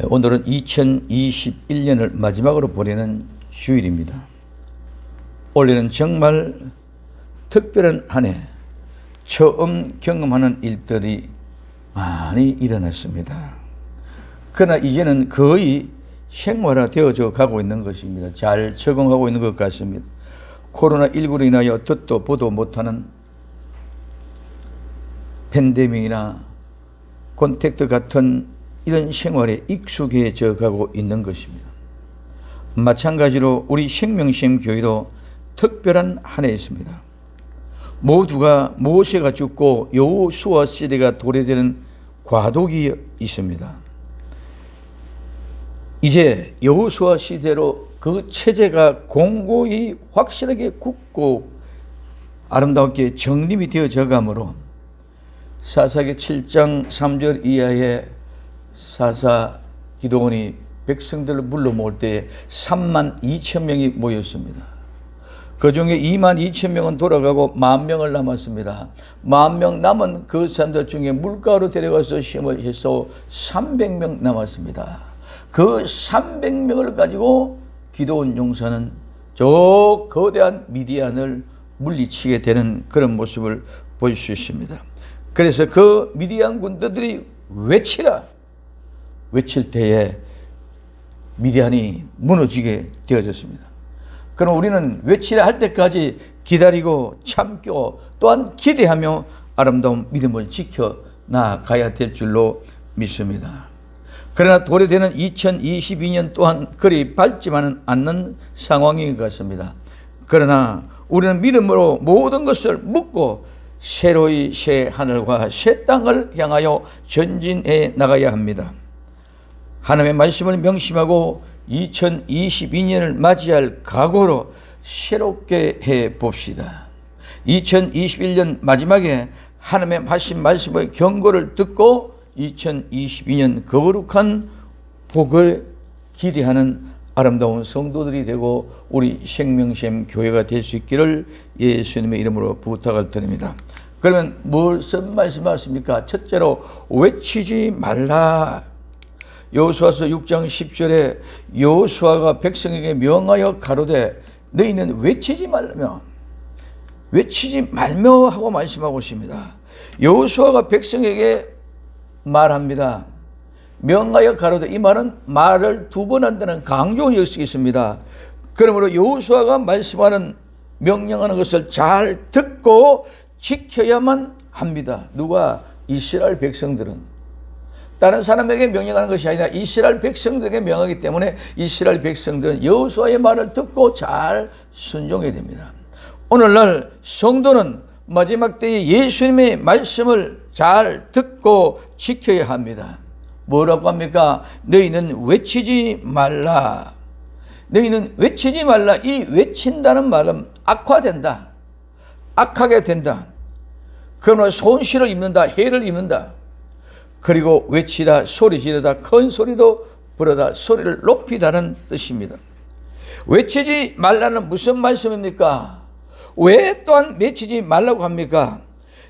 오늘은 2021년을 마지막으로 보내는 주일입니다. 올해는 정말 특별한 한 해, 처음 경험하는 일들이 많이 일어났습니다. 그러나 이제는 거의 생활화되어져 가고 있는 것입니다. 잘 적응하고 있는 것 같습니다. 코로나19로 인하여 듣도 보도 못하는 팬데믹이나 콘택트 같은 이런 생활에 익숙해져 가고 있는 것입니다. 마찬가지로 우리 생명샘 교회도 특별한 한 해였습니다. 모두가 모세가 죽고 여호수아 시대가 도래되는 과도기 있습니다. 이제 여호수아 시대로 그 체제가 공고히 확실하게 굳고 아름답게 정립이 되어져 가므로 사사기 7장 3절 이하의 사사 기도원이 백성들을 불러 모을 때에 32,000명이 모였습니다. 그 중에 22,000명은 돌아가고 10,000명을 남았습니다. 10,000명 남은 그 사람들 중에 물가로 데려가서 시험을 해서 300명 남았습니다. 그 300명을 가지고 기도원 용사는 저 거대한 미디안을 물리치게 되는 그런 모습을 볼 수 있습니다. 그래서 그 미디안 군대들이 외치라! 외칠 때에 미디안이 무너지게 되어졌습니다. 그럼 우리는 외치라 할 때까지 기다리고 참고 또한 기대하며 아름다운 믿음을 지켜 나가야 될 줄로 믿습니다. 그러나 도래되는 2022년 또한 그리 밝지만은 않는 상황인 것 같습니다. 그러나 우리는 믿음으로 모든 것을 묻고 새로이 새 하늘과 새 땅을 향하여 전진해 나가야 합니다. 하나님의 말씀을 명심하고 2022년을 맞이할 각오로 새롭게 해 봅시다. 2021년 마지막에 하나님의 하신 말씀의 경고를 듣고 2022년 거룩한 복을 기대하는 아름다운 성도들이 되고 우리 생명샘 교회가 될 수 있기를 예수님의 이름으로 부탁을 드립니다. 그러면 무슨 말씀하십니까? 첫째로 외치지 말라. 여호수아서 6장 10절에 여호수아가 백성에게 명하여 가로되 너희는 외치지 말며 하고 말씀하고 있습니다. 여호수아가 백성에게 말합니다. 명하여 가로되, 이 말은 말을 두 번 한다는 강조의 역식이 있습니다. 그러므로 여호수아가 말씀하는 명령하는 것을 잘 듣고 지켜야만 합니다. 누가? 이스라엘 백성들은. 다른 사람에게 명령하는 것이 아니라 이스라엘 백성들에게 명하기 때문에 이스라엘 백성들은 여호수아의 말을 듣고 잘 순종해야 됩니다. 오늘날 성도는 마지막 때에 예수님의 말씀을 잘 듣고 지켜야 합니다. 뭐라고 합니까? 너희는 외치지 말라. 너희는 외치지 말라. 이 외친다는 말은 악화된다. 악하게 된다. 그러나 손실을 입는다. 해를 입는다. 그리고 외치다, 소리 지르다, 큰 소리도 부르다, 소리를 높이다는 뜻입니다. 외치지 말라는 무슨 말씀입니까? 왜 또한 외치지 말라고 합니까?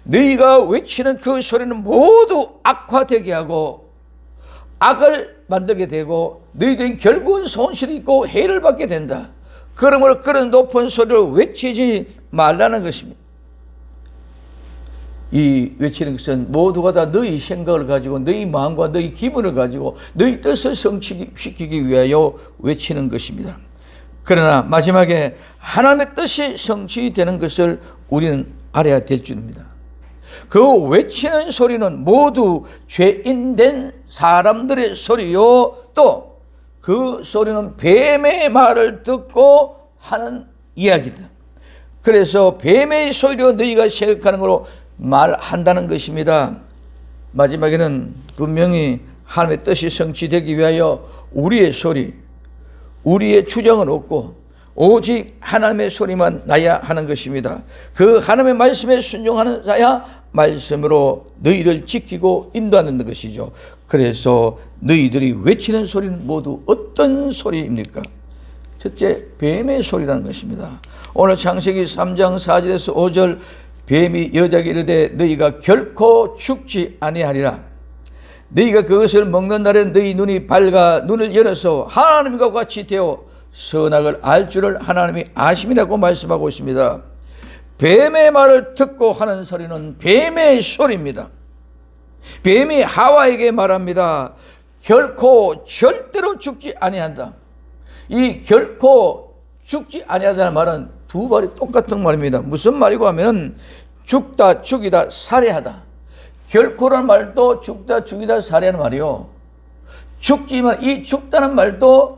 너희가 외치는 그 소리는 모두 악화되게 하고 악을 만들게 되고 너희들은 결국은 손실이 있고 해를 받게 된다. 그러므로 그런 높은 소리를 외치지 말라는 것입니다. 이 외치는 것은 모두가 다 너희 생각을 가지고 너희 마음과 너희 기분을 가지고 너희 뜻을 성취시키기 위하여 외치는 것입니다. 그러나 마지막에 하나님의 뜻이 성취되는 것을 우리는 알아야 될 줄입니다. 그 외치는 소리는 모두 죄인된 사람들의 소리요, 또 그 소리는 뱀의 말을 듣고 하는 이야기다. 그래서 뱀의 소리로 너희가 생각하는 것으로 말한다는 것입니다. 마지막에는 분명히 하나님의 뜻이 성취되기 위하여 우리의 소리, 우리의 주장은 없고 오직 하나님의 소리만 나야 하는 것입니다. 그 하나님의 말씀에 순종하는 자야 말씀으로 너희를 지키고 인도하는 것이죠. 그래서 너희들이 외치는 소리는 모두 어떤 소리입니까? 첫째, 뱀의 소리라는 것입니다. 오늘 창세기 3장 4절에서 5절 뱀이 여자에게 이르되 너희가 결코 죽지 아니하리라. 너희가 그것을 먹는 날에 너희 눈이 밝아 눈을 열어서 하나님과 같이 되어 선악을 알 줄을 하나님이 아심이라고 말씀하고 있습니다. 뱀의 말을 듣고 하는 소리는 뱀의 소리입니다. 뱀이 하와에게 말합니다. 결코 절대로 죽지 아니한다. 이 결코 죽지 아니한다는 말은 두 말이 똑같은 말입니다. 무슨 말이고 하면 죽다, 죽이다, 살해하다. 결코라는 말도 죽다, 죽이다, 살해하는 말이요. 죽지만 이 죽다는 말도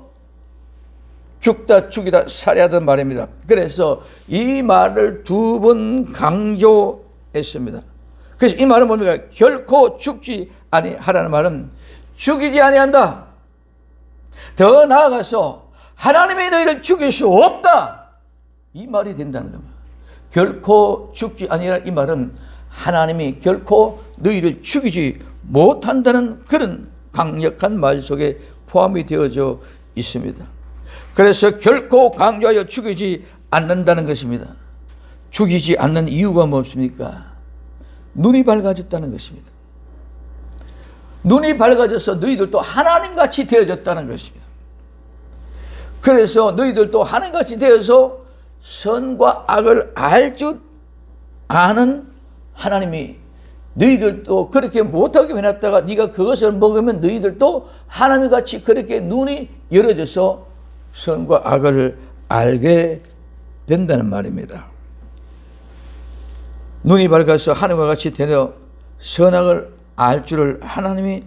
죽다, 죽이다, 살해하던 말입니다. 그래서 이 말을 두 번 강조했습니다. 그래서 이 말은 뭡니까? 결코 죽지 아니하라는 말은 죽이지 아니한다. 더 나아가서 하나님이 너희를 죽일 수 없다. 이 말이 된다는 겁니다. 결코 죽지 아니하라 이 말은 하나님이 결코 너희를 죽이지 못한다는 그런 강력한 말 속에 포함이 되어져 있습니다. 그래서 결코 강조하여 죽이지 않는다는 것입니다. 죽이지 않는 이유가 무엇입니까? 눈이 밝아졌다는 것입니다. 눈이 밝아져서 너희들도 하나님같이 되어졌다는 것입니다. 그래서 너희들도 하나님같이 되어서 선과 악을 알 줄 아는 하나님이 너희들도 그렇게 못하게 해놨다가 네가 그것을 먹으면 너희들도 하나님같이 그렇게 눈이 열어져서 선과 악을 알게 된다는 말입니다. 눈이 밝아서 하늘과 같이 되어 선악을 알 줄을 하나님이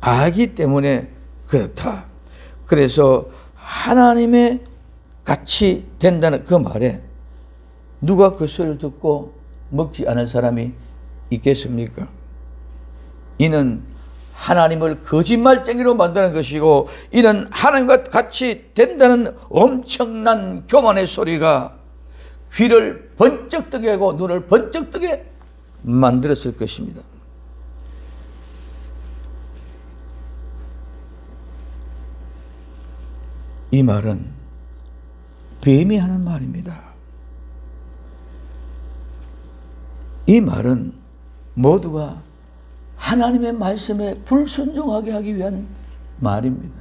알기 때문에 그렇다. 그래서 하나님의 같이 된다는 그 말에 누가 그 소리를 듣고 먹지 않은 사람이 있겠습니까? 이는 하나님을 거짓말쟁이로 만드는 것이고 이는 하나님과 같이 된다는 엄청난 교만의 소리가 귀를 번쩍 뜨게 하고 눈을 번쩍 뜨게 만들었을 것입니다. 이 말은 뱀이 하는 말입니다. 이 말은 모두가 하나님의 말씀에 불순종하게 하기 위한 말입니다.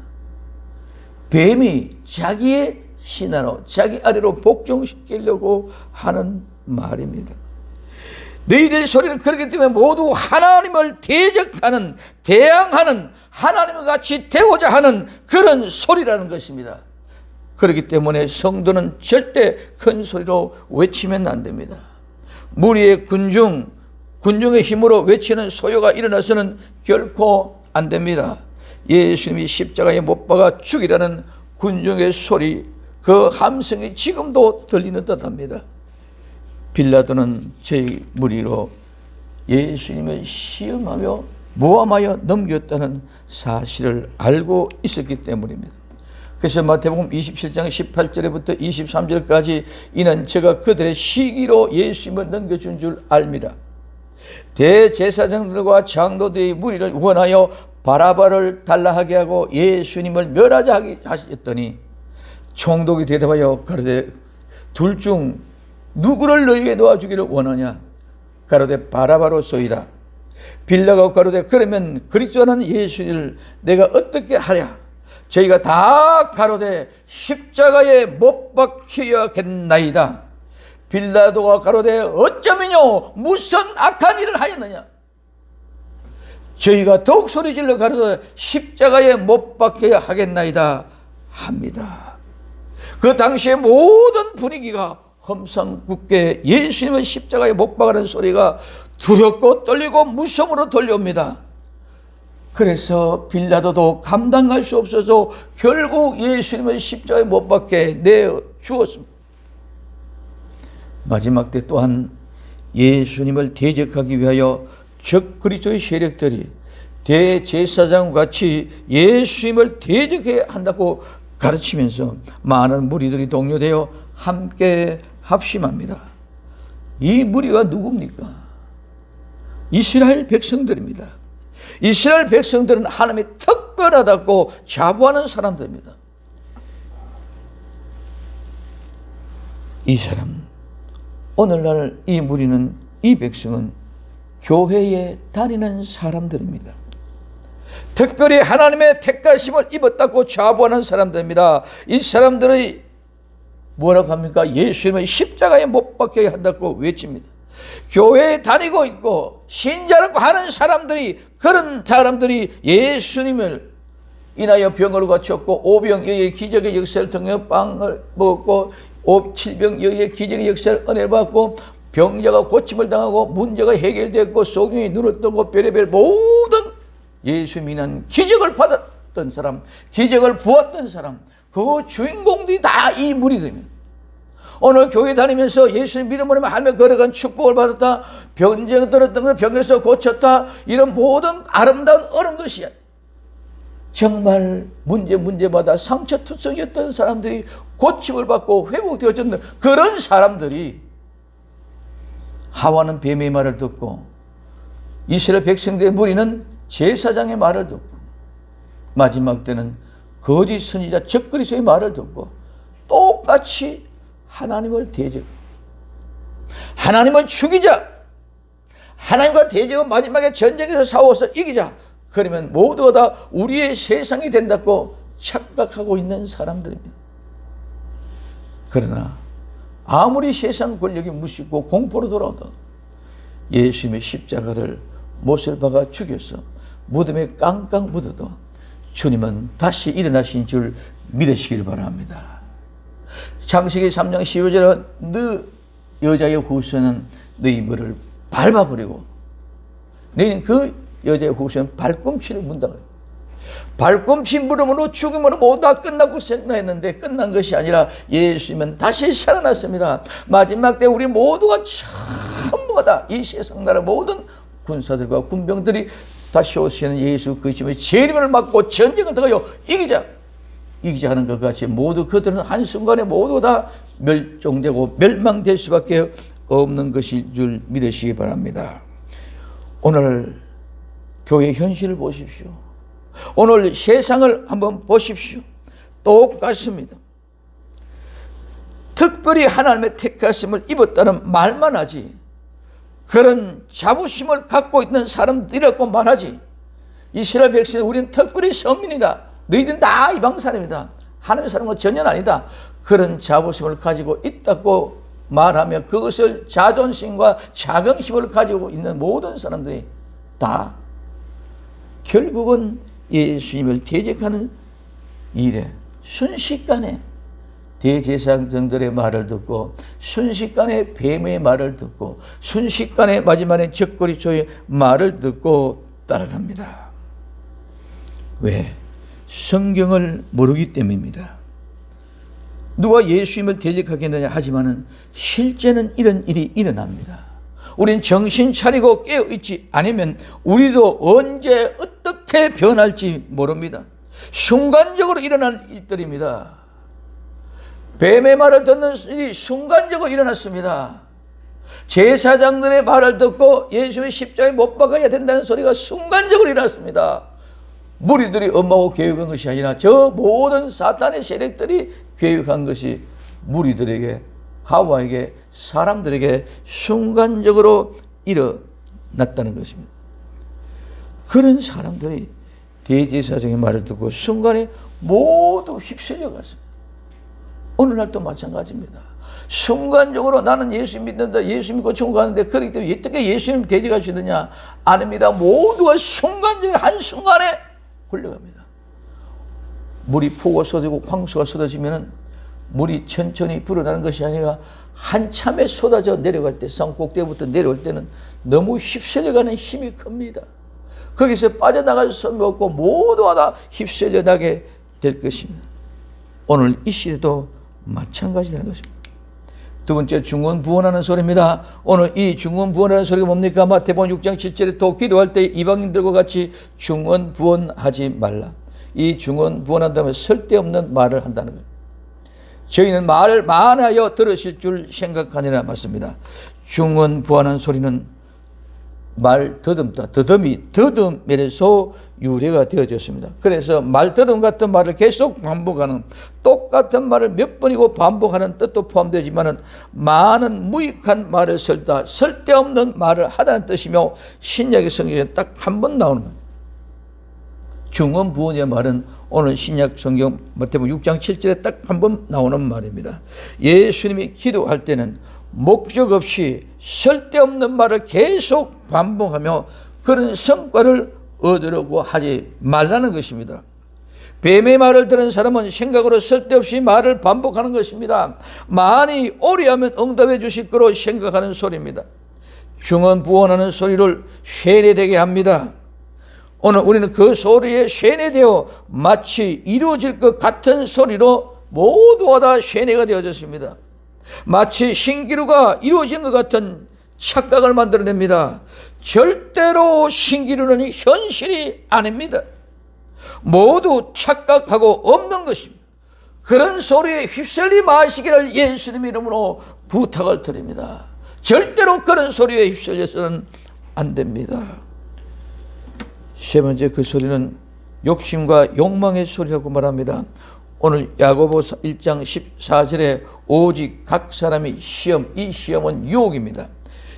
뱀이 자기의 신하로 자기 아래로 복종시키려고 하는 말입니다. 너희들의 소리는 그렇기 때문에 모두 하나님을 대적하는, 대항하는, 하나님과 같이 되고자 하는 그런 소리라는 것입니다. 그렇기 때문에 성도는 절대 큰 소리로 외치면 안 됩니다. 무리의 군중의 힘으로 외치는 소요가 일어나서는 결코 안 됩니다. 예수님이 십자가에 못 박아 죽이라는 군중의 소리, 그 함성이 지금도 들리는 듯합니다. 빌라도는 저희 무리로 예수님을 시험하며 모함하여 넘겼다는 사실을 알고 있었기 때문입니다. 그래서 마태복음 27장 18절부터 23절까지 이는 제가 그들의 시기로 예수님을 넘겨준 줄 압니다. 대제사장들과 장로들의 무리를 원하여 바라바를 달라하게 하고 예수님을 멸하자 하셨더니 총독이 대답하여 가로되 둘 중 누구를 너희에게 놓아주기를 원하냐? 가로되 바라바로소이다. 빌라가 가로되 그러면 그리스도라는 예수를 내가 어떻게 하랴? 저희가 다 가로되 십자가에 못 박혀야겠나이다. 빌라도가 가로되 어쩌면요 무슨 악한 일을 하였느냐? 저희가 더욱 소리질러 가로되 십자가에 못 박혀야 하겠나이다 합니다. 그 당시의 모든 분위기가 험상궂게 예수님을 십자가에 못 박으라는 소리가 두렵고 떨리고 무서움으로 들려옵니다. 그래서 빌라도도 감당할 수 없어서 결국 예수님을 십자가에 못 박게 내어 주었습니다. 마지막 때 또한 예수님을 대적하기 위하여 적 그리스도의 세력들이 대제사장과 같이 예수님을 대적해야 한다고 가르치면서 많은 무리들이 동료되어 함께 합심합니다. 이 무리가 누굽니까? 이스라엘 백성들입니다. 이스라엘 백성들은 하나님이 특별하다고 자부하는 사람들입니다. 이 사람, 오늘날 이 무리는, 이 백성은 교회에 다니는 사람들입니다. 특별히 하나님의 택하심을 입었다고 자부하는 사람들입니다. 이 사람들의 뭐라고 합니까? 예수님의 십자가에 못 박혀야 한다고 외칩니다. 교회에 다니고 있고 신자라고 하는 사람들이, 그런 사람들이 예수님을 인하여 병으로 갇혔고 오병이어의 기적의 역사를 통해 빵을 먹었고 칠병이어의 기적의 역사를 은혜를 받고 병자가 고침을 당하고 문제가 해결됐고 소경이 눈을 뜨고 별의별 모든 예수님 인한 기적을 받았던 사람, 기적을 보았던 사람, 그 주인공들이 다 이 무리들입니다. 오늘 교회 다니면서 예수님 믿음으로 하며 걸어간 축복을 받았다, 병증 들었던 것 병에서 고쳤다, 이런 모든 아름다운 어른 것이야. 정말 문제마다 상처투성이었던 사람들이 고침을 받고 회복되어졌는 그런 사람들이 하와는 뱀의 말을 듣고 이스라엘 백성들의 무리는 제사장의 말을 듣고 마지막 때는 거짓 선지자 적그리스도의 말을 듣고 똑같이 하나님을 대적, 하나님을 죽이자, 하나님과 대적은 마지막에 전쟁에서 싸워서 이기자, 그러면 모두가 다 우리의 세상이 된다고 착각하고 있는 사람들입니다. 그러나 아무리 세상 권력이 무시고 공포로 돌아오도 예수님의 십자가를 못을 박아 죽여서 무덤에 깡깡 묻어도 주님은 다시 일어나신 줄 믿으시길 바랍니다. 창세기 3장 15절은 너 여자의 후손은 너희 물을 밟아버리고 너희는 그 여자의 후손은 발꿈치를 문다. 발꿈치 물음으로 죽음으로 모두 다 끝나고 생각했는데 끝난 것이 아니라 예수님은 다시 살아났습니다. 마지막 때 우리 모두가 전부가 다 이 세상 나라 모든 군사들과 군병들이 다시 오시는 예수 그리스도의 재림을 맞고 전쟁을 들어가요 이기자 하는 것 같이 모두 그들은 한순간에 모두 다 멸종되고 멸망될 수밖에 없는 것일 줄 믿으시기 바랍니다. 오늘 교회 현실을 보십시오. 오늘 세상을 한번 보십시오. 똑같습니다. 특별히 하나님의 택하심을 입었다는 말만 하지 그런 자부심을 갖고 있는 사람들이라고 말하지 이스라엘 백성은 우리는 특별히 선민이다. 너희들은 다 이방 사람이다. 하나님의 사람과 전혀 아니다. 그런 자부심을 가지고 있다고 말하며 그것을 자존심과 자긍심을 가지고 있는 모든 사람들이 다 결국은 예수님을 대적하는 일에 순식간에 대제사장들의 말을 듣고 순식간에 뱀의 말을 듣고 순식간에 마지막에 적그리스도의 말을 듣고 따라갑니다. 왜? 성경을 모르기 때문입니다. 누가 예수님을 대적하겠느냐 하지만은 실제는 이런 일이 일어납니다. 우린 정신 차리고 깨어있지 않으면 우리도 언제 어떻게 변할지 모릅니다. 순간적으로 일어날 일들입니다. 뱀의 말을 듣는 일이 순간적으로 일어났습니다. 제사장들의 말을 듣고 예수의 십자가에 못 박아야 된다는 소리가 순간적으로 일어났습니다. 무리들이 엄하고 계획한 것이 아니라 저 모든 사탄의 세력들이 계획한 것이 무리들에게 하와에게 사람들에게 순간적으로 일어났다는 것입니다. 그런 사람들이 대제사장의 말을 듣고 순간에 모두 휩쓸려 갔습니다. 오늘날도 마찬가지입니다. 순간적으로 나는 예수님 믿는다, 예수님 믿고 천국 가는데 그렇기 때문에 어떻게 예수님 대적하시느냐? 아닙니다. 모두가 순간적인 한순간에 굴려갑니다. 물이 폭우가 쏟아지고 황수가 쏟아지면 물이 천천히 불어나는 것이 아니라 한참에 쏟아져 내려갈 때 산꼭대기부터 내려올 때는 너무 휩쓸려가는 힘이 큽니다. 거기서 빠져나갈 수 없고 모두가 다 휩쓸려 나게 될 것입니다. 오늘 이 시대도 마찬가지라는 것입니다. 두 번째 중언부언하는 소리입니다. 오늘 이 중언부언하는 소리가 뭡니까? 마태복음 6장 7절에 또 기도할 때 이방인들과 같이 중언부언하지 말라. 이 중언부언한다면 쓸데없는 말을 한다는 거예요. 저희는 말을 많아여 들으실 줄 생각하니라 맞습니다. 중언부언하는 소리는 말 더듬다, 더듬에서 유래가 되어졌습니다. 그래서 말 더듬 같은 말을 계속 반복하는, 똑같은 말을 몇 번이고 반복하는 뜻도 포함되지만 많은 무익한 말을 쓸다, 쓸데없는 말을 하다는 뜻이며 신약의 성경에 딱 한 번 나오는 겁니다. 중언부언의 말은 오늘 신약 성경 마태복음 6장 7절에 딱 한 번 나오는 말입니다. 예수님이 기도할 때는 목적 없이 쓸데없는 말을 계속 반복하며 그런 성과를 얻으려고 하지 말라는 것입니다. 뱀의 말을 들은 사람은 생각으로 쓸데없이 말을 반복하는 것입니다. 많이 오래 하면 응답해 주실 거로 생각하는 소리입니다. 중언부언하는 소리를 세뇌되게 합니다. 오늘 우리는 그 소리에 세뇌되어 마치 이루어질 것 같은 소리로 모두가 다 세뇌가 되어졌습니다. 마치 신기루가 이루어진 것 같은 착각을 만들어냅니다. 절대로 신기루는 현실이 아닙니다. 모두 착각하고 없는 것입니다. 그런 소리에 휩쓸리 마시기를 예수님 이름으로 부탁을 드립니다. 절대로 그런 소리에 휩쓸려서는 안 됩니다. 세 번째, 그 소리는 욕심과 욕망의 소리라고 말합니다. 오늘 야고보서 1장 14절에 오직 각 사람이 시험, 이 시험은 유혹입니다.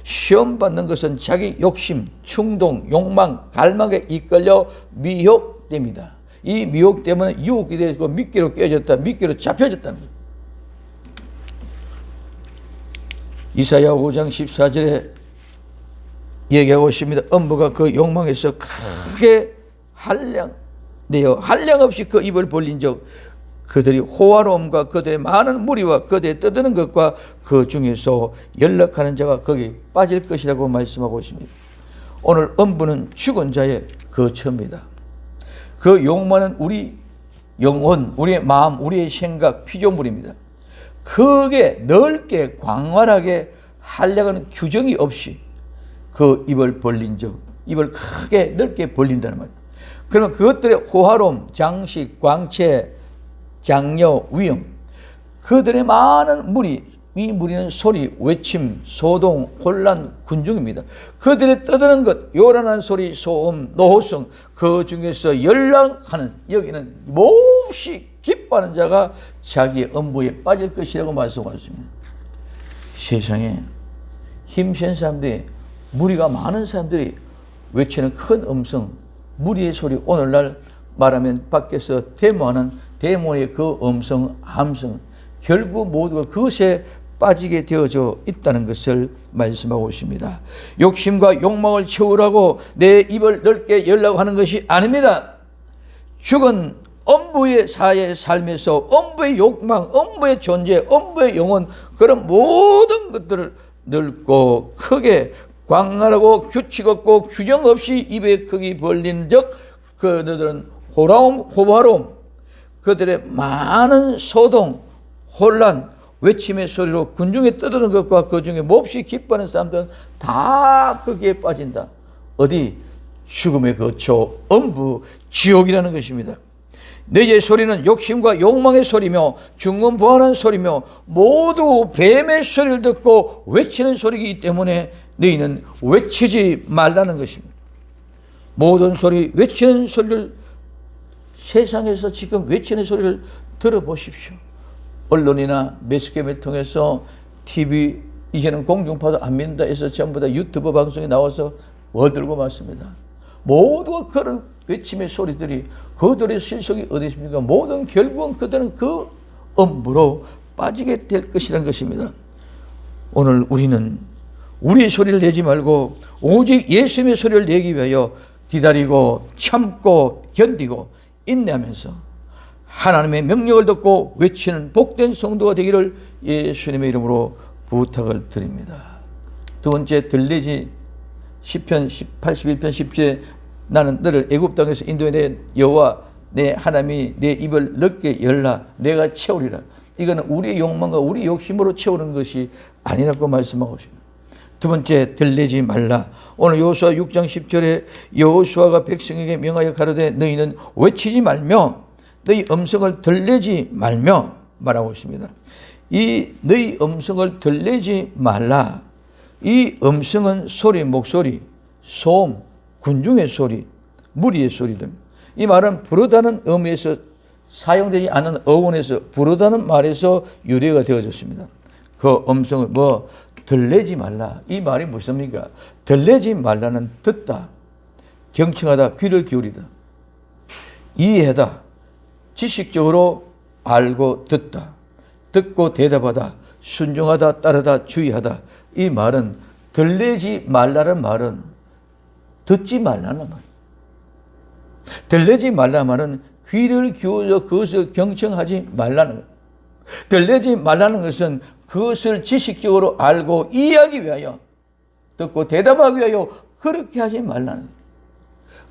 시험 받는 것은 자기 욕심, 충동, 욕망, 갈망에 이끌려 미혹됩니다. 이 미혹 때문에 유혹이 되고 미끼로 깨졌다, 미끼로 잡혀졌다는 거예요. 이사야 5장 14절에 얘기하고 있습니다. 엄부가 그 욕망에서 크게 한량되어 한량없이 그 입을 벌린 적 그들이 호화로움과 그들의 많은 무리와 그들의 떠드는 것과 그 중에서 연락하는 자가 거기 빠질 것이라고 말씀하고 있습니다. 오늘 엄부는 죽은 자의 거처입니다. 그 욕망은 우리 영혼, 우리의 마음, 우리의 생각, 피조물입니다. 크게 넓게 광활하게 한량은 규정이 없이 그 입을 벌린 적, 입을 크게 넓게 벌린다는 말입니다. 그러면 그것들의 호화로움, 장식, 광채, 장려, 위엄, 그들의 많은 무리, 이 무리는 소리, 외침, 소동, 혼란, 군중입니다. 그들의 떠드는 것, 요란한 소리, 소음, 노호성, 그 중에서 연락하는, 여기는 몹시 기뻐하는 자가 자기의 엄부에 빠질 것이라고 말씀하셨습니다. 세상에 힘센 사람들이, 무리가 많은 사람들이 외치는 큰 음성, 무리의 소리, 오늘날 말하면 밖에서 데모하는 데모의 그 음성, 함성, 결국 모두가 그것에 빠지게 되어져 있다는 것을 말씀하고 있습니다. 욕심과 욕망을 채우라고 내 입을 넓게 열라고 하는 것이 아닙니다. 죽은 엄부의 사의 삶에서 엄부의 욕망, 엄부의 존재, 엄부의 영혼, 그런 모든 것들을 넓고 크게 광활하고 규칙 없고 규정 없이 입에 크게 벌린 적 그들은 호화로움, 그들의 많은 소동, 혼란, 외침의 소리로 군중에 떠드는 것과 그 중에 몹시 기뻐하는 사람들은 다 거기에 빠진다. 어디? 죽음의 거처, 엄부, 지옥이라는 것입니다. 너희의 소리는 욕심과 욕망의 소리며 중언부언하는 소리며 모두 뱀의 소리를 듣고 외치는 소리이기 때문에 너희는 외치지 말라는 것입니다. 모든 소리, 외치는 소리를 세상에서 지금 외치는 소리를 들어보십시오. 언론이나 매스컴을 통해서 TV, 이제는 공중파도 안 믿는다 해서 전부 다 유튜브 방송에 나와서 얻들고 맞습니다. 모두가 그런 외침의 소리들이 그들의 실속이 어디 있습니까? 모든 결국은 그들은 그 엄부로 빠지게 될 것이라는 것입니다. 오늘 우리는 우리의 소리를 내지 말고 오직 예수님의 소리를 내기 위하여 기다리고 참고 견디고 인내하면서 하나님의 명령을 듣고 외치는 복된 성도가 되기를 예수님의 이름으로 부탁을 드립니다. 두 번째, 들리지 시편 81편 10절에 나는 너를 애굽 땅에서 인도해 내 여호와 내 하나님이 내 입을 넓게 열라 내가 채우리라. 이거는 우리의 욕망과 우리 욕심으로 채우는 것이 아니라고 말씀하고 있습니다. 두 번째, 들리지 말라. 오늘 여호수아 6장 10절에 여호수아가 백성에게 명하여 가로되 너희는 외치지 말며 너희 음성을 들리지 말며 말하고 있습니다. 이 너희 음성을 들리지 말라. 이 음성은 소리, 목소리, 소음, 군중의 소리, 무리의 소리들. 이 말은 부르다는 의미에서 사용되지 않는 어원에서 부르다는 말에서 유래가 되어졌습니다. 그 음성을 들리지 말라. 이 말이 무엇입니까? 들리지 말라는 듣다, 경청하다, 귀를 기울이다. 이해하다, 지식적으로 알고 듣다, 듣고 대답하다, 순종하다, 따르다, 주의하다. 이 말은 들리지 말라는 말은 듣지 말라는 말. 들리지 말라는 말은 귀를 기울여 그것을 경청하지 말라는 것. 들리지 말라는 것은 그것을 지식적으로 알고 이해하기 위하여, 듣고 대답하기 위하여 그렇게 하지 말라는 것.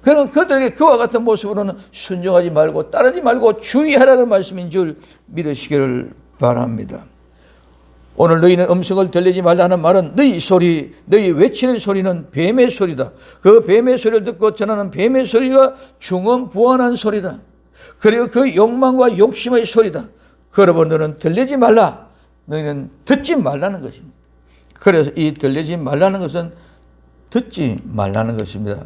그러면 그들에게 그와 같은 모습으로는 순종하지 말고 따르지 말고 주의하라는 말씀인 줄 믿으시기를 바랍니다. 오늘 너희는 음성을 들리지 말라는 말은 너희 소리, 너희 외치는 소리는 뱀의 소리다. 그 뱀의 소리를 듣고 전하는 뱀의 소리가 중언부언한 소리다. 그리고 그 욕망과 욕심의 소리다. 그러므로 너는 들리지 말라. 너희는 듣지 말라는 것입니다. 그래서 이 들리지 말라는 것은 듣지 말라는 것입니다.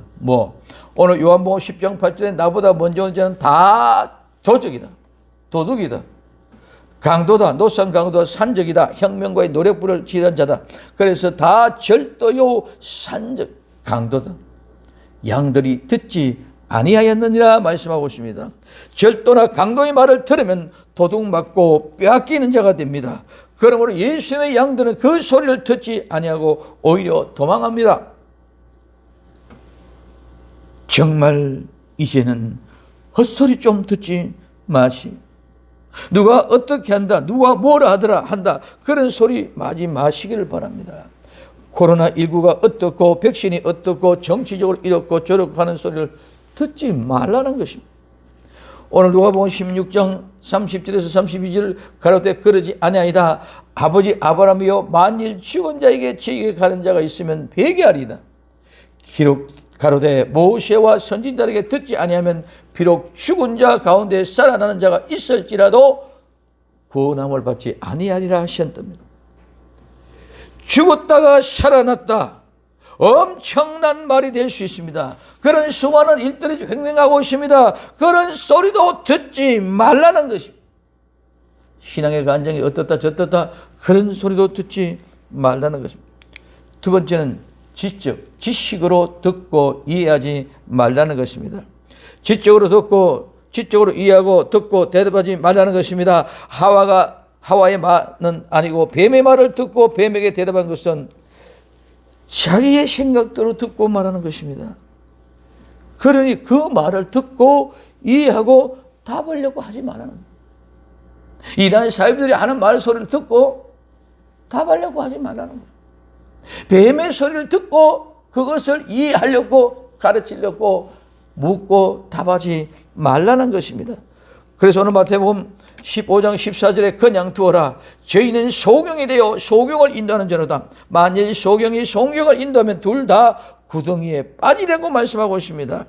오늘 요한복음 10장 8절에 나보다 먼저 온 자는 다 도적이다, 도둑이다, 강도다, 노상 강도다, 산적이다, 혁명과의 노력불을 지른 자다. 그래서 다 절도요 산적 강도다. 양들이 듣지 아니하였느니라 말씀하고 있습니다. 절도나 강도의 말을 들으면 도둑 맞고 빼앗기는 자가 됩니다. 그러므로 예수님의 양들은 그 소리를 듣지 아니하고 오히려 도망합니다. 정말 이제는 헛소리 좀 듣지 마시. 누가 어떻게 한다, 누가 뭐라 하더라 한다, 그런 소리 하지 마시기를 바랍니다. 코로나19가 어떻고 백신이 어떻고 정치적으로 이렇고 저렇고 하는 소리를 듣지 말라는 것입니다. 오늘 누가복음 16장 30절에서 32절 가로되 그러지 아니하이다. 아버지 아브라함이여 만일 죽은 자에게 지게 가는 자가 있으면 회개하리이다. 기록 가로되 모세와 선지자에게 듣지 아니하면 비록 죽은 자 가운데 살아나는 자가 있을지라도 구원함을 받지 아니하리라 하셨답니다. 죽었다가 살아났다, 엄청난 말이 될 수 있습니다. 그런 수많은 일들이 횡행하고 있습니다. 그런 소리도 듣지 말라는 것입니다. 신앙의 간증이 어떻다 저떻다 그런 소리도 듣지 말라는 것입니다. 두 번째는 지식으로 듣고 이해하지 말라는 것입니다. 지적으로 이해하고 듣고 대답하지 말라는 것입니다. 하와의 말은 아니고 뱀의 말을 듣고 뱀에게 대답한 것은 자기의 생각대로 듣고 말하는 것입니다. 그러니 그 말을 듣고 이해하고 답하려고 하지 말라는 거예요. 이단 사람들이 하는 말 소리를 듣고 답하려고 하지 말라는 거예요. 뱀의 소리를 듣고 그것을 이해하려고 가르치려고 묻고 답하지 말라는 것입니다. 그래서 오늘 마태복음 15장 14절에 그냥 두어라. 저희는 소경이 되어 소경을 인도하는 자로다. 만일 소경이 송경을 인도하면 둘 다 구덩이에 빠지라고 말씀하고 있습니다.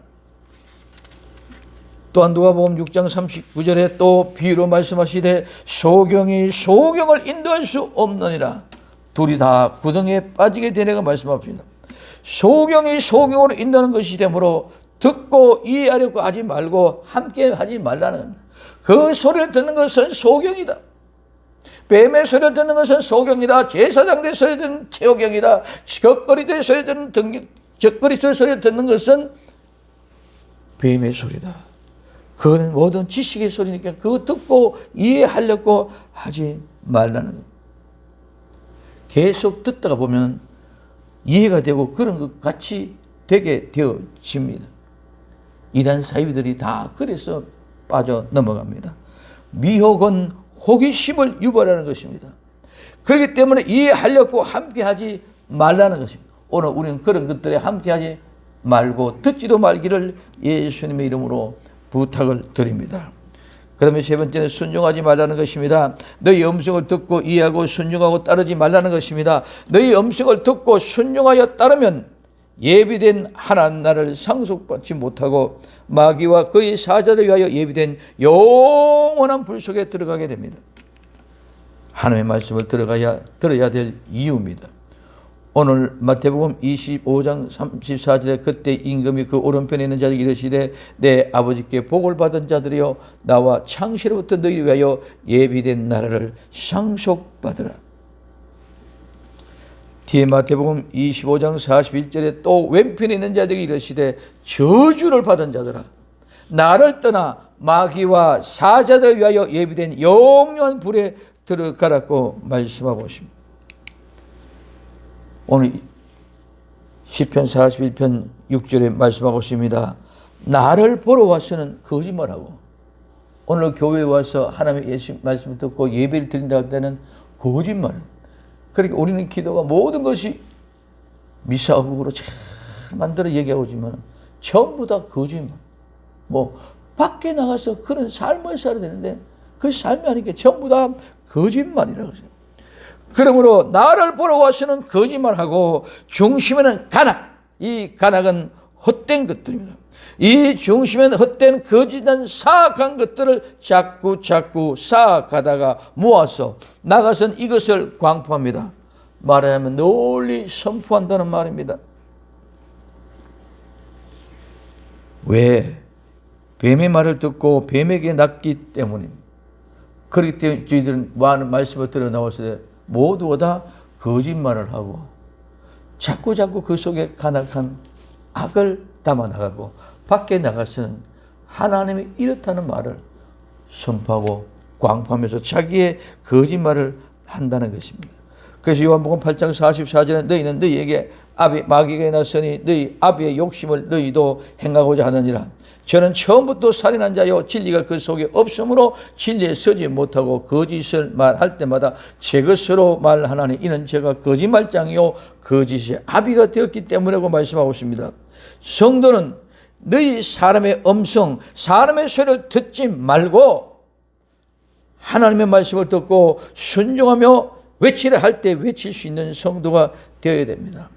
또한 누가복음 6장 39절에 또 비유로 말씀하시되 소경이 소경을 인도할 수 없느니라. 둘이 다 구덩이에 빠지게 되리라고 말씀합니다. 소경이 소경으로 인도하는 것이 되므로 듣고 이해하려고 하지 말고 함께 하지 말라는, 그 소리를 듣는 것은 소경이다. 뱀의 소리를 듣는 것은 소경이다. 제사장의 소리를 듣는 소경이다. 격거리의 소리를 듣는 격거리의 소리를 듣는 것은 뱀의 소리다. 그거는 모든 지식의 소리니까 그거 듣고 이해하려고 하지 말라는 것. 계속 듣다가 보면 이해가 되고 그런 것 같이 되게 되어집니다. 이단 사이비들이 다 그래서 빠져 넘어갑니다. 미혹은 호기심을 유발하는 것입니다. 그렇기 때문에 이해하려고 함께하지 말라는 것입니다. 오늘 우리는 그런 것들에 함께하지 말고 듣지도 말기를 예수님의 이름으로 부탁을 드립니다. 그 다음에 세 번째는 순종하지 말라는 것입니다. 너희 음성을 듣고 이해하고 순종하고 따르지 말라는 것입니다. 너희 음성을 듣고 순종하여 따르면 예비된 하나님 나라를 상속받지 못하고 마귀와 그의 사자를 위하여 예비된 영원한 불 속에 들어가게 됩니다. 하나님의 말씀을 들어야 될 이유입니다. 오늘 마태복음 25장 34절에 그때 임금이 그 오른편에 있는 자들에게 이르시되 내 아버지께 복을 받은 자들이여 나와 창세로부터 너희를 위하여 예비된 나라를 상속받으라. 뒤에 마태복음 25장 41절에 또 왼편에 있는 자들에게 이르시되 저주를 받은 자들아 나를 떠나 마귀와 사자들 위하여 예비된 영원한 불에 들어가라고 말씀하고 있습니다. 오늘 시편 41편 6절에 말씀하고 있습니다. 나를 보러 와서는 거짓말하고, 오늘 교회에 와서 하나님의 예수 말씀을 듣고 예배를 드린다 할 때는 거짓말. 그러니까 우리는 기도가 모든 것이 미사국으로 잘 만들어 얘기하고 있지만 전부 다 거짓말. 밖에 나가서 그런 삶을 살아야 되는데 그 삶이 아니니까 전부 다 거짓말이라고 해요. 그러므로 나를 보러 와서는 거짓말하고 중심에는 간악. 이 간악은 헛된 것들입니다. 이 중심에는 헛된 거짓한 사악한 것들을 자꾸 쌓아가다가 모아서 나가선 이것을 광포합니다. 말하자면 널리 선포한다는 말입니다. 왜? 뱀의 말을 듣고 뱀에게 낚기 때문입니다. 그렇기 때문에 저희들은 많은 말씀을 들어 나왔을 때 모두가 다 거짓말을 하고 자꾸 그 속에 간악한 악을 담아 나가고 밖에 나가서는 하나님이 이렇다는 말을 선포하고 광포하면서 자기의 거짓말을 한다는 것입니다. 그래서 요한복음 8장 44절에 너희는 너희에게 마귀가 나서니 너희 아비의 욕심을 너희도 행하고자 하느니라. 저는 처음부터 살인한 자요 진리가 그 속에 없으므로 진리에 서지 못하고 거짓을 말할 때마다 제 것으로 말하나니 이는 제가 거짓말장이요 거짓의 아비가 되었기 때문이라고 말씀하고 있습니다. 성도는 너희 사람의 음성, 사람의 소리를 듣지 말고 하나님의 말씀을 듣고 순종하며 외치려 할 때 외칠 수 있는 성도가 되어야 됩니다.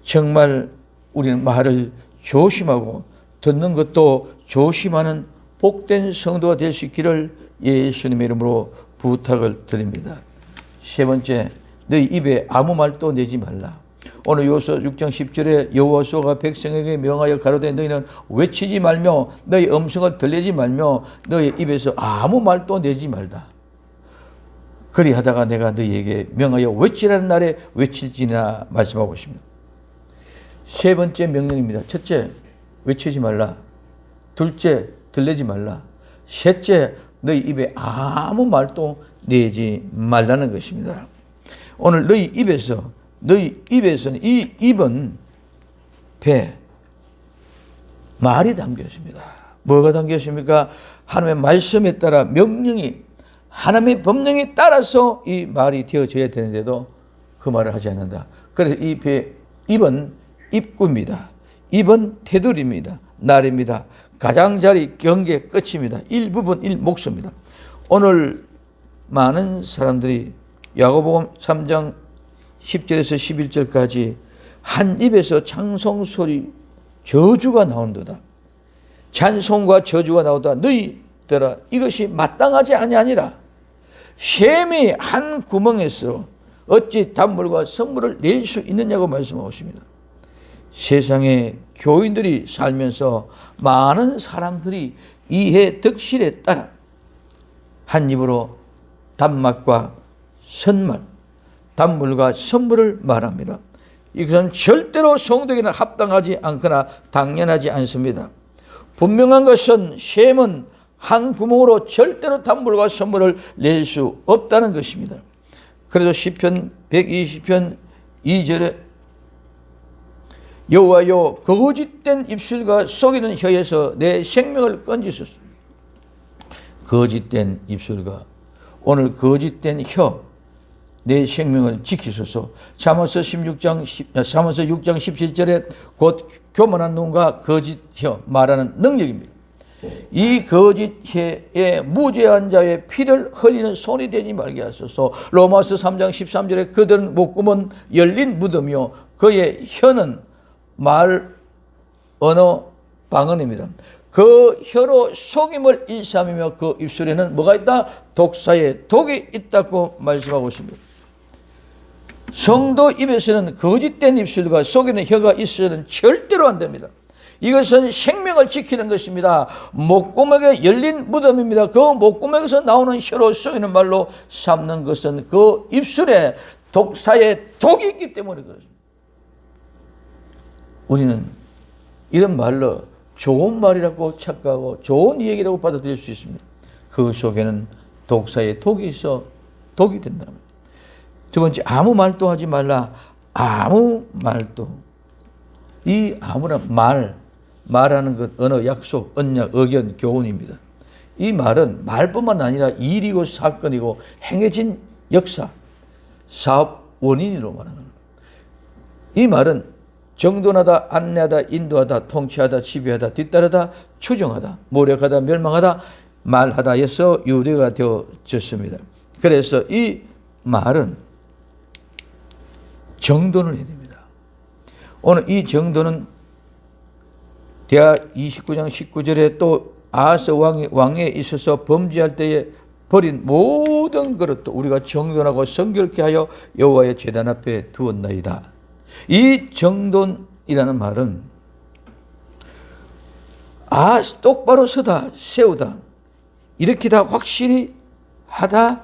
정말 우리는 말을 조심하고 듣는 것도 조심하는 복된 성도가 될 수 있기를 예수님의 이름으로 부탁을 드립니다. 세 번째, 너희 입에 아무 말도 내지 말라. 오늘 여호수아 6장 10절에 여호수아가 백성에게 명하여 가로되 너희는 외치지 말며 너희 음성을 들리지 말며 너희 입에서 아무 말도 내지 말다. 그리하다가 내가 너희에게 명하여 외치라는 날에 외칠지나 말씀하고 있습니다. 세 번째 명령입니다. 첫째, 외치지 말라. 둘째, 들리지 말라. 셋째, 너희 입에 아무 말도 내지 말라는 것입니다. 오늘 너희 입에서는 이 입은 배, 말이 담겨 있습니다. 뭐가 담겨 있습니까? 하나님의 말씀에 따라 명령이, 하나님의 법령에 따라서 이 말이 되어져야 되는데도 그 말을 하지 않는다. 그래서 이 입은 입구입니다. 입은 테두리입니다. 날입니다. 가장자리 경계 끝입니다. 일부분 일목소입니다. 오늘 많은 사람들이 야고보음 3장 10절에서 11절까지 한 입에서 찬송소리 저주가 나온도다. 찬송과 저주가 나오다. 너희들아 이것이 마땅하지 아니하니라. 셈이 한 구멍에서 어찌 단물과 선물을 낼 수 있느냐고 말씀하고 있습니다. 세상에 교인들이 살면서 많은 사람들이 이해 덕실에 따라 한 입으로 단맛과 선맛, 단물과 선물을 말합니다. 이것은 절대로 성도에게는 합당하지 않거나 당연하지 않습니다. 분명한 것은 셈은 한 구멍으로 절대로 단물과 선물을 낼 수 없다는 것입니다. 그래서 시편 120편 2절에 여호와여 거짓된 입술과 속이는 혀에서 내 생명을 건지소서. 거짓된 입술과 오늘 거짓된 혀, 내 생명을 지키소서. 잠언서 6장 17절에 곧 교만한 눈과 거짓 혀 말하는 능력입니다. 이 거짓 혀에 무죄한 자의 피를 흘리는 손이 되지 말게 하소서. 로마서 3장 13절에 그들은 목구멍은 열린 무덤이요 그의 혀는 말 언어 방언입니다. 그 혀로 속임을 일삼으며 그 입술에는 뭐가 있다? 독사의 독이 있다고 말씀하고 있습니다. 성도 입에서는 거짓된 입술과 속이는 혀가 있어서는 절대로 안 됩니다. 이것은 생명을 지키는 것입니다. 목구멍에 열린 무덤입니다. 그 목구멍에서 나오는 혀로 속이는 말로 삼는 것은 그 입술에 독사의 독이 있기 때문에 그렇습니다. 우리는 이런 말로 좋은 말이라고 착각하고 좋은 얘기라고 받아들일 수 있습니다. 그 속에는 독사의 독이 있어 독이 된다. 두 번째, 아무 말도 하지 말라. 아무 말도. 이 아무런 말하는 것, 언어, 약속, 언약, 의견, 교훈입니다. 이 말은 말뿐만 아니라 일이고 사건이고 행해진 역사, 사업 원인으로 말하는 겁니다. 이 말은 정돈하다, 안내하다, 인도하다, 통치하다, 지배하다, 뒤따르다, 추종하다, 모략하다, 멸망하다, 말하다에서 유래가 되어졌습니다. 그래서 이 말은 정돈을 해야 됩니다. 오늘 이 정돈은 대하 29장 19절에 또 아하스 왕에 있어서 범죄할 때에 버린 모든 것도 우리가 정돈하고 성결케 하여 여호와의 제단 앞에 두었나이다. 이 정돈이라는 말은 똑바로 서다, 세우다, 일으키다, 확실히 하다,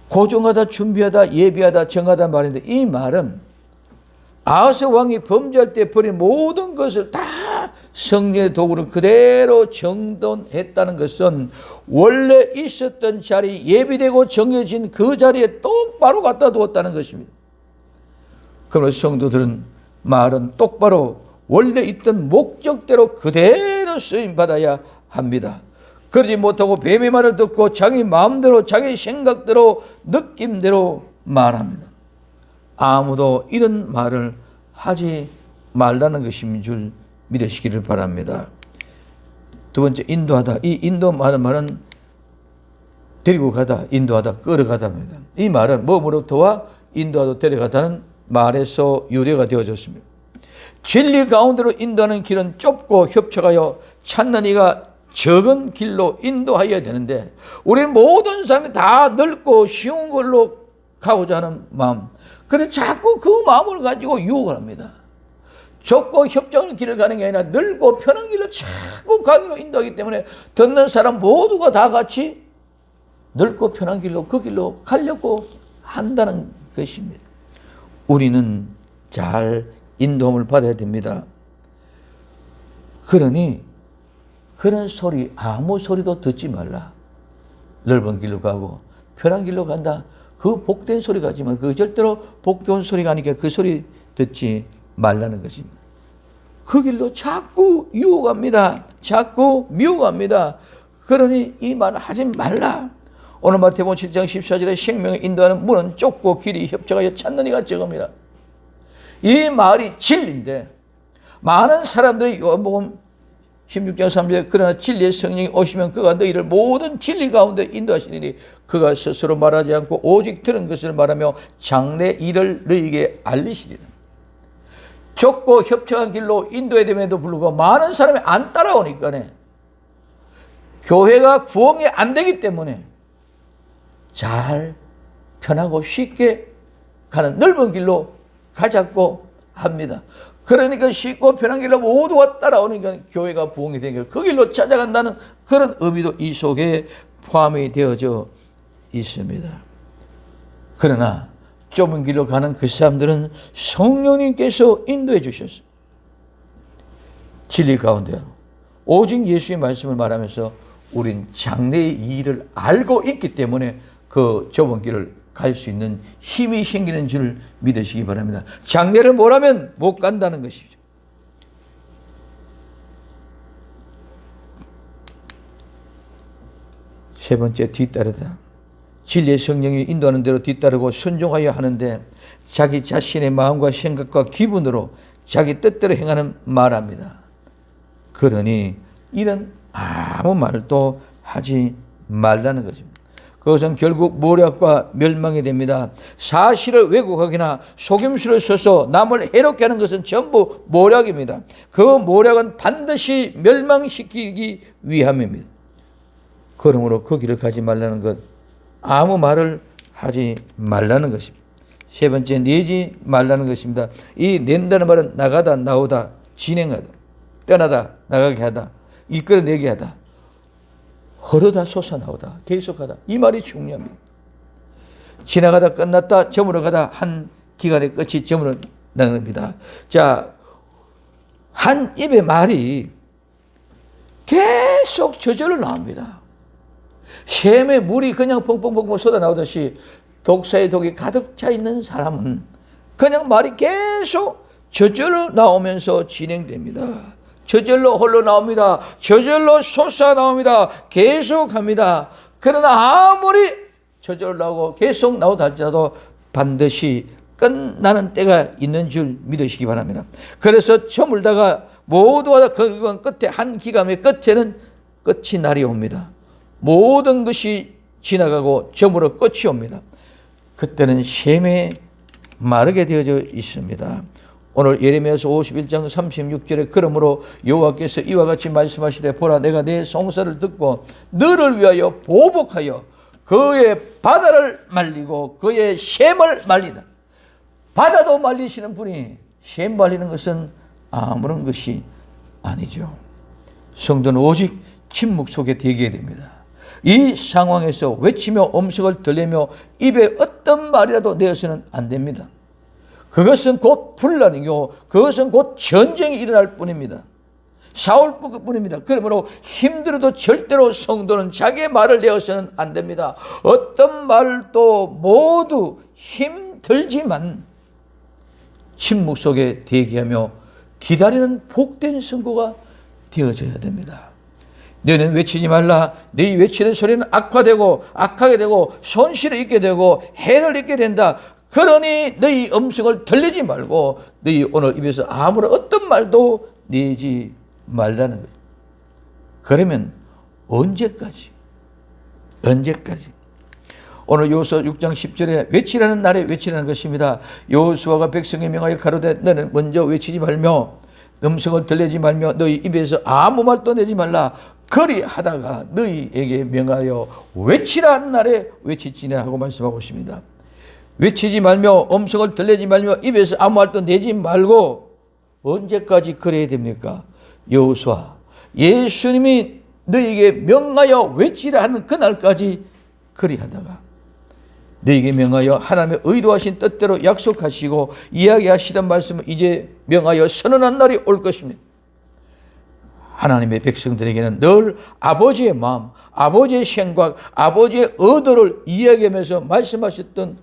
고정하다, 준비하다, 예비하다, 정하다 말인데, 이 말은 아하스 왕이 범죄할 때 버린 모든 것을 다 성령의 도구로 그대로 정돈했다는 것은 원래 있었던 자리, 예비되고 정해진 그 자리에 똑바로 갖다 두었다는 것입니다. 그러므로 성도들은 말은 똑바로 원래 있던 목적대로 그대로 쓰임받아야 합니다. 그러지 못하고 뱀의 말을 듣고 자기 마음대로, 자기 생각대로, 느낌대로 말합니다. 아무도 이런 말을 하지 말라는 것인 줄 믿으시기를 바랍니다. 두 번째, 인도하다. 이 인도하는 말은 데리고 가다, 인도하다, 끌어가다입니다. 이 말은 뭐뭐로부터와 인도하다, 데려가다는 말에서 유래가 되어졌습니다. 진리 가운데로 인도하는 길은 좁고 협착하여 찾는 이가 적은 길로 인도하여야 되는데, 우리 모든 사람이 다 넓고 쉬운 걸로 가고자 하는 마음, 그래 자꾸 그 마음을 가지고 유혹을 합니다. 좁고 협착하는 길을 가는 게 아니라 넓고 편한 길로 자꾸 가기로 인도하기 때문에 듣는 사람 모두가 다 같이 넓고 편한 길로, 그 길로 가려고 한다는 것입니다. 우리는 잘 인도함을 받아야 됩니다. 그러니 그런 소리, 아무 소리도 듣지 말라. 넓은 길로 가고 편한 길로 간다, 그 복된 소리 가지만 그 절대로 복된 소리가 아니니까 그 소리 듣지 말라는 것입니다. 그 길로 자꾸 유혹합니다. 자꾸 미혹합니다. 그러니 이 말을 하지 말라. 오늘 마태복음 7장 14절에 생명을 인도하는 문은 좁고 길이 협착하여 찾는 이가 적음이라. 이 말이 진리인데 많은 사람들이 요한복음 16장 3절에 그러나 진리의 성령이 오시면 그가 너희를 모든 진리 가운데 인도하시리니 그가 스스로 말하지 않고 오직 들은 것을 말하며 장래 일을 너희에게 알리시리라. 좁고 협착한 길로 인도해야 됨에도 불구하고 많은 사람이 안 따라오니까 교회가 부흥이 안 되기 때문에 잘 편하고 쉽게 가는 넓은 길로 가자고 합니다. 그러니까 쉽고 편한 길로 모두가 따라오니까 교회가 부흥이 되니까 그 길로 찾아간다는 그런 의미도 이 속에 포함이 되어져 있습니다. 그러나 좁은 길로 가는 그 사람들은 성령님께서 인도해 주셨어요. 진리 가운데 오직 예수의 말씀을 말하면서 우린 장래의 일을 알고 있기 때문에 그 좁은 길을 갈 수 있는 힘이 생기는 줄 믿으시기 바랍니다. 장래를 모르면 못 간다는 것이죠. 세 번째, 뒤따르다. 진리의 성령이 인도하는 대로 뒤따르고 순종하여 하는데 자기 자신의 마음과 생각과 기분으로 자기 뜻대로 행하는 말합니다. 그러니 이런 아무 말도 하지 말라는 것입니다. 그것은 결국 모략과 멸망이 됩니다. 사실을 왜곡하거나 속임수를 써서 남을 해롭게 하는 것은 전부 모략입니다. 그 모략은 반드시 멸망시키기 위함입니다. 그러므로 그 길을 가지 말라는 것, 아무 말을 하지 말라는 것입니다. 세 번째, 내지 말라는 것입니다. 이 낸다는 말은 나가다, 나오다, 진행하다, 떠나다, 나가게 하다, 이끌어내게 하다, 흐르다, 솟아나오다, 계속하다. 이 말이 중요합니다. 지나가다, 끝났다, 저물어가다, 한 기간의 끝이 저물어나는 겁니다. 자, 한 입의 말이 계속 저절로 나옵니다. 샘에 물이 그냥 펑펑펑펑 쏟아 나오듯이 독사의 독이 가득 차 있는 사람은 그냥 말이 계속 저절로 나오면서 진행됩니다. 저절로 흘러나옵니다. 저절로 솟아나옵니다. 계속합니다. 그러나 아무리 저절로 나오고 계속 나오다 할지라도 반드시 끝나는 때가 있는 줄 믿으시기 바랍니다. 그래서 저물다가 모두가 그 끝에 한 기감의 끝에는 끝이 날이 옵니다. 모든 것이 지나가고 저물어 끝이 옵니다. 그때는 샘에 마르게 되어져 있습니다. 오늘 예레미야서 51장 36절에 그러므로 여호와께서 이와 같이 말씀하시되 보라 내가 내 송사를 듣고 너를 위하여 보복하여 그의 바다를 말리고 그의 샘을 말리다. 바다도 말리시는 분이 샘 말리는 것은 아무런 것이 아니죠. 성도는 오직 침묵 속에 대기해야 됩니다. 이 상황에서 외치며 음성을 들리며 입에 어떤 말이라도 내어서는 안 됩니다. 그것은 곧 분란이고 그것은 곧 전쟁이 일어날 뿐입니다. 싸울 뿐입니다. 그러므로 힘들어도 절대로 성도는 자기의 말을 내어서는 안 됩니다. 어떤 말도 모두 힘들지만 침묵 속에 대기하며 기다리는 복된 선고가 되어져야 됩니다. 너희는 외치지 말라. 너희 외치는 소리는 악하게 되고 손실을 입게 되고 해를 입게 된다. 그러니 너희 음성을 들리지 말고 너희 오늘 입에서 아무런 어떤 말도 내지 말라는 거죠. 그러면 언제까지? 오늘 여호수아 6장 10절에 외치라는 날에 외치라는 것입니다. 여호수아가 백성에 명하여 가로되 너는 먼저 외치지 말며 음성을 들리지 말며 너희 입에서 아무 말도 내지 말라. 그리하다가 너희에게 명하여 외치라는 날에 외치지냐 하고 말씀하고 있습니다. 외치지 말며 음성을 들리지 말며 입에서 아무 말도 내지 말고 언제까지 그래야 됩니까? 여호수아 예수님이 너희에게 명하여 외치라 하는 그날까지 그리하다가 너희에게 명하여 하나님의 의도하신 뜻대로 약속하시고 이야기하시던 말씀을 이제 명하여 선언한 날이 올 것입니다. 하나님의 백성들에게는 늘 아버지의 마음, 아버지의 생각, 아버지의 의도를 이야기하면서 말씀하셨던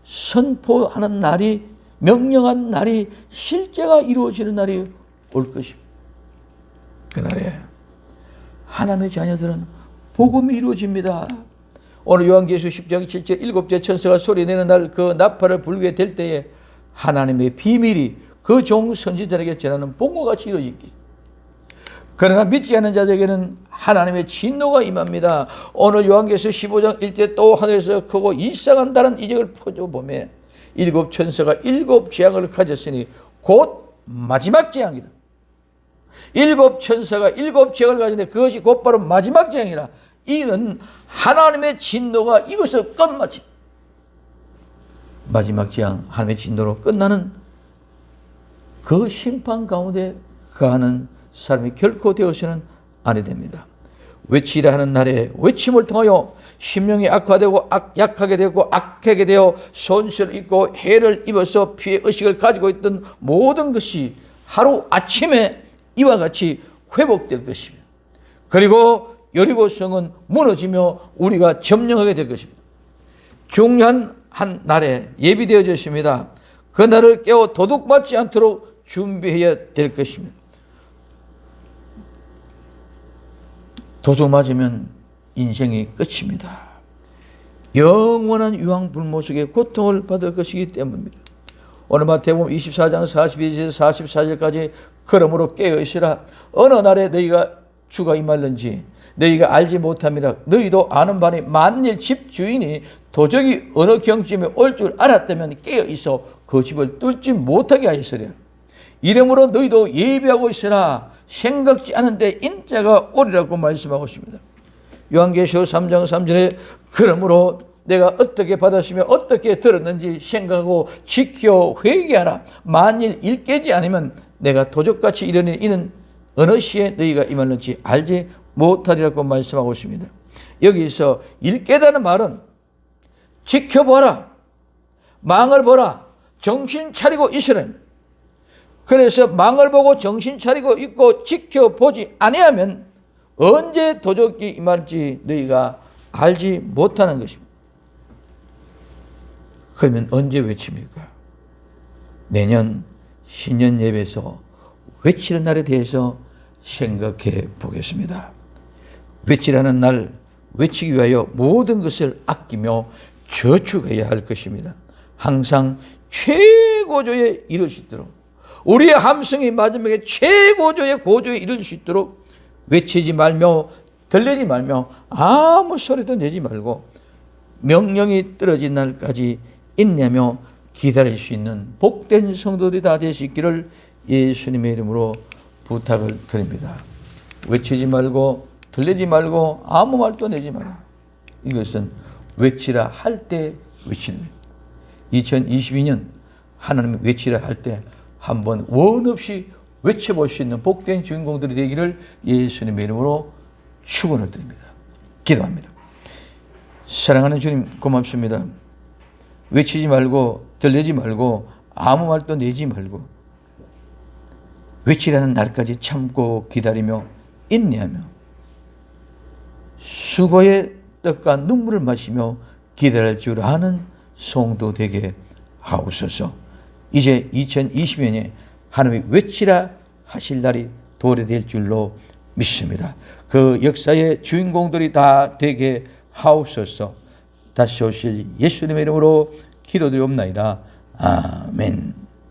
선포하는 날이, 명령한 날이 실제가 이루어지는 날이 올 것입니다. 그날에 하나님의 자녀들은 복음이 이루어집니다. 오늘 요한계시록 10장 7절 7째 천사가 소리내는 날 그 나팔을 불게 될 때에 하나님의 비밀이 그 종 선지자에게 전하는 복음과 같이 이루어지기. 그러나 믿지 않는 자들에게는 하나님의 진노가 임합니다. 오늘 요한계시록 15장 1절 또 하늘에서 크고 이상한 다른 이적을 퍼져보매 7 천사가 7 재앙을 가졌으니 곧 마지막 재앙이다. 7 천사가 7 재앙을 가졌는데 그것이 곧바로 마지막 재앙이라. 이는 하나님의 진노가 이것을 끝마치 마지막 재앙 하나님의 진노로 끝나는 그 심판 가운데 거하는 사람이 결코 되어서는 아니 됩니다. 외치라 하는 날에 외침을 통하여 심령이 악화되고 약하게 되고 악하게 되어 손실을 입고 해를 입어서 피해 의식을 가지고 있던 모든 것이 하루 아침에 이와 같이 회복될 것입니다. 그리고 여리고성은 무너지며 우리가 점령하게 될 것입니다. 중요한 한 날에 예비되어져 있습니다. 그 날을 깨워 도둑맞지 않도록 준비해야 될 것입니다. 도둑 맞으면 인생이 끝입니다. 영원한 유황불모 속에 고통을 받을 것이기 때문입니다. 오늘 마태복음 24장 42절에서 44절까지 그러므로 깨어있으라. 어느 날에 너희가 주가 임할는지 너희가 알지 못함이라. 너희도 아는 바니 만일 집주인이 도적이 어느 경쯤에 올 줄 알았다면 깨어있어 그 집을 뚫지 못하게 하였으랴. 이러므로 너희도 예비하고 있으라. 생각지 않은데 인자가 오리라고 말씀하고 있습니다. 요한계시록 3장 3절에 그러므로 내가 어떻게 받았으며 어떻게 들었는지 생각하고 지켜 회개하라. 만일 일 깨지 않으면 내가 도적같이 이르니 이는 어느 시에 너희가 임하는지 알지 못하리라고 말씀하고 있습니다. 여기서 일 깨다는 말은 지켜보라, 망을 보라, 정신 차리고 있으라. 그래서 망을 보고 정신 차리고 있고 지켜보지 아니하면 언제 도적이 임할지 너희가 알지 못하는 것입니다. 그러면 언제 외칩니까? 내년 신년 예배에서 외치는 날에 대해서 생각해 보겠습니다. 외치라는 날, 외치기 위하여 모든 것을 아끼며 저축해야 할 것입니다. 항상 최고조에 이를 수 있도록, 우리의 함성이 마지막에 최고조의 고조에 이를 수 있도록 외치지 말며 들리지 말며 아무 소리도 내지 말고 명령이 떨어진 날까지 인내하며 기다릴 수 있는 복된 성도들이 다 될 수 있기를 예수님의 이름으로 부탁을 드립니다. 외치지 말고 들리지 말고 아무 말도 내지 마라. 이것은 외치라 할 때 외치는 거예요. 2022년 하나님 외치라 할 때 한번 원 없이 외쳐볼 수 있는 복된 주인공들이 되기를 예수님의 이름으로 축원을 드립니다. 기도합니다. 사랑하는 주님 고맙습니다. 외치지 말고 들리지 말고 아무 말도 내지 말고 외치라는 날까지 참고 기다리며 인내하며 수고의 떡과 눈물을 마시며 기다릴 줄 아는 성도 되게 하옵소서. 이제 2020년에 하나님이 외치라 하실 날이 도래될 줄로 믿습니다. 그 역사의 주인공들이 다 되게 하옵소서. 다시 오실 예수님의 이름으로 기도드리옵나이다. 아멘.